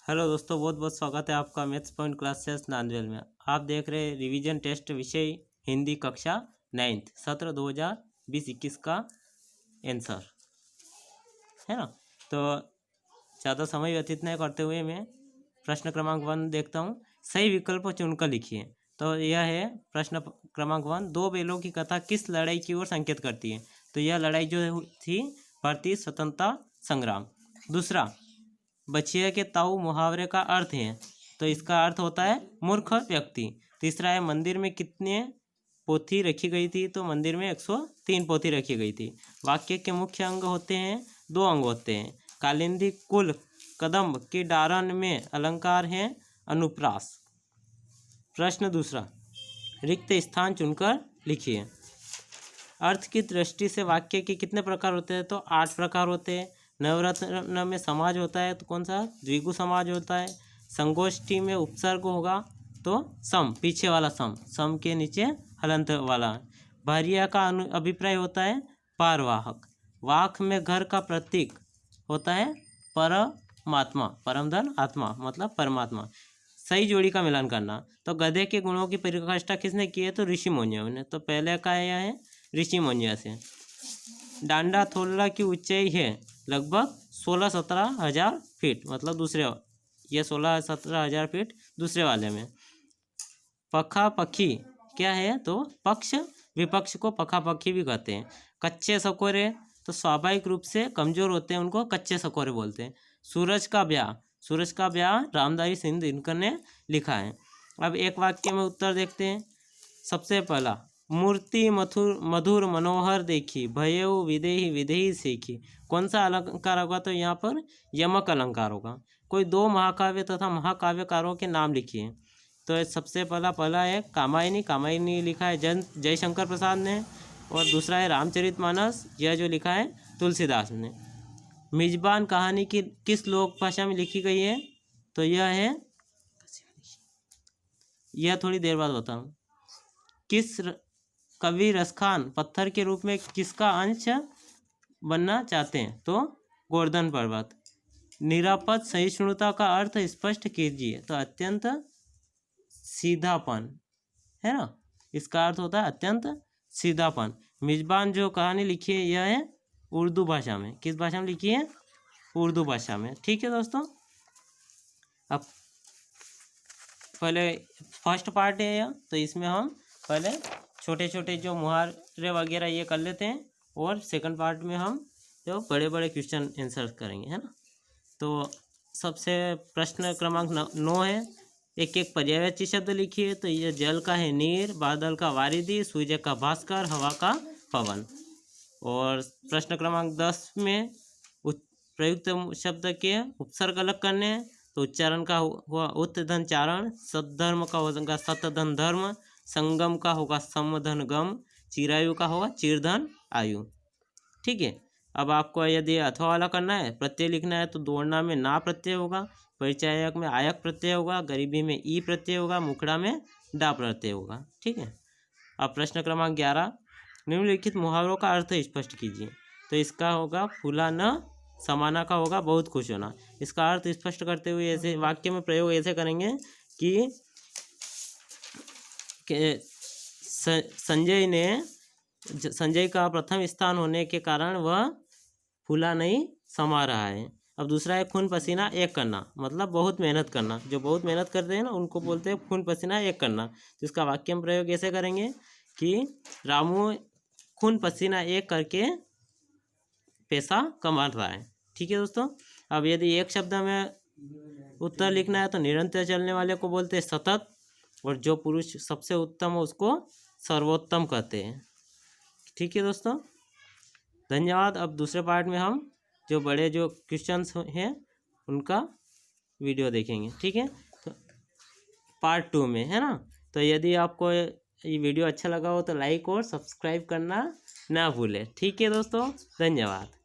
Hello दोस्तों, बहुत बहुत स्वागत है आपका मैथ्स पॉइंट क्लासेस नांदेड़ में। आप देख रहे हैं रिवीजन टेस्ट विषय हिंदी कक्षा 9th सत्र 2020-21 का आंसर है ना। तो ज़्यादा समय व्यतीत नहीं करते हुए मैं प्रश्न क्रमांक 1 देखता हूँ। सही विकल्प चुनकर लिखिए। तो यह है प्रश्न क्रमांक 1। दो बैलों की कथा किस लड़ाई की ओर संकेत करती है? तो यह लड़ाई जो थी भारतीय स्वतंत्रता संग्राम। दूसरा, बछिया के ताऊ मुहावरे का अर्थ है, तो इसका अर्थ होता है मूर्ख व्यक्ति। तीसरा है, मंदिर में कितने पोथी रखी गई थी? तो मंदिर में 103 पोथी रखी गई थी। वाक्य के मुख्य अंग होते हैं, 2 अंग होते हैं। कालिंदी कुल कदम्ब की डारन में अलंकार है अनुप्रास। प्रश्न दूसरा, रिक्त स्थान चुनकर लिखिए। अर्थ की दृष्टि से वाक्य के कितने प्रकार होते हैं? तो 8 प्रकार होते हैं। नवरत्न में समाज होता है तो कौन सा? द्विगु समाज होता है। संगोष्ठी में उपसर्ग होगा तो सम, पीछे वाला सम, सम के नीचे हलंत वाला। भारिया का अभिप्राय होता है पारवाहक। वाक में घर का प्रतीक होता है परमात्मा, परमधन आत्मा मतलब परमात्मा। सही जोड़ी का मिलान करना। तो गधे के गुणों की परिभाषा किसने की है? तो ऋषि मुनियों ने। तो पहले का यह है ऋषि मुनिया से। डांडा थोला की ऊंचाई है लगभग 16-17 हज़ार फीट, मतलब दूसरे, ये 16-17 हज़ार फीट दूसरे वाले में। पखा पखी क्या है? तो पक्ष विपक्ष को पखा पखी भी कहते हैं। कच्चे सकोरे तो स्वाभाविक रूप से कमजोर होते हैं, उनको कच्चे सकोरे बोलते हैं। सूरज का ब्याह, सूरज का ब्याह रामधारी सिंह दिनकर ने लिखा है। अब एक वाक्य में उत्तर देखते हैं। सबसे पहला, मूर्ति मधुर मनोहर देखी, भयउ विदेही विदेही सीखी। कौन सा अलंकार होगा? तो यहाँ पर यमक अलंकार होगा। कोई 2 महाकाव्य तथा महाकाव्यकारों के नाम लिखिए। तो सबसे पहला है कामायनी, कामायनी लिखा है जयशंकर प्रसाद ने। और दूसरा है रामचरितमानस, यह जो लिखा है तुलसीदास ने। मिजबान कहानी की किस लोक भाषा में लिखी गई है? तो यह थोड़ी देर बाद बताऊँ। किस कवि रसखान पत्थर के रूप में किसका अंश बनना चाहते हैं? तो गोवर्धन पर्वत। निरापद सहिष्णुता का अर्थ स्पष्ट कीजिए। तो अत्यंत सीधापन है ना, इसका अर्थ होता है अत्यंत सीधापन। मिजबान जो कहानी लिखी है यह है उर्दू भाषा में। किस भाषा में लिखी है? उर्दू भाषा में। ठीक है दोस्तों, अब पहले फर्स्ट पार्ट है यह, तो इसमें हम पहले छोटे छोटे जो मुहावरे वगैरह ये कर लेते हैं, और सेकंड पार्ट में हम जो बड़े बड़े क्वेश्चन आंसर करेंगे, है ना। तो सबसे प्रश्न क्रमांक 9 है। एक एक पर्यायवाची शब्द लिखिए। तो ये जल का है नीर, बादल का वारिधि, सूर्य का भास्कर, हवा का पवन। और प्रश्न क्रमांक 10 में प्रयुक्त शब्द के उपसर्ग अलग करने हैं। तो उच्चारण का हुआ उत्तधन चारण, सद्धर्म का होगा सतधन धर्म, संगम का होगा समधन गम, चिरायु का होगा चिरधन आयु। ठीक है। अब आपको यदि अथवा वाला करना है, प्रत्यय लिखना है, तो दौड़ना में ना प्रत्यय होगा, परिचायक में आयक प्रत्यय होगा, गरीबी में ई प्रत्यय होगा, मुखड़ा में डा प्रत्यय होगा। ठीक है। अब प्रश्न क्रमांक 11, निम्नलिखित मुहावरों का अर्थ स्पष्ट कीजिए। तो इसका होगा फूला न समाना का होगा बहुत खुश होना। इसका अर्थ स्पष्ट करते हुए ऐसे वाक्य में प्रयोग ऐसे करेंगे कि संजय का प्रथम स्थान होने के कारण वह फूला नहीं समा रहा है। अब दूसरा है खून पसीना एक करना, मतलब बहुत मेहनत करना। जो बहुत मेहनत करते हैं ना उनको बोलते हैं खून पसीना एक करना। तो इसका वाक्य में प्रयोग ऐसे करेंगे कि रामू खून पसीना एक करके पैसा कमा रहा है। ठीक है दोस्तों। अब यदि एक शब्द में उत्तर लिखना है तो निरंतर चलने वाले को बोलते हैं सतत, और जो पुरुष सबसे उत्तम हो उसको सर्वोत्तम कहते हैं। ठीक है दोस्तों, धन्यवाद। अब दूसरे पार्ट में हम जो बड़े जो क्वेश्चंस हैं उनका वीडियो देखेंगे। ठीक है, तो पार्ट 2 में, है ना। तो यदि आपको ये वीडियो अच्छा लगा हो तो लाइक और सब्सक्राइब करना ना भूलें। ठीक है दोस्तों, धन्यवाद।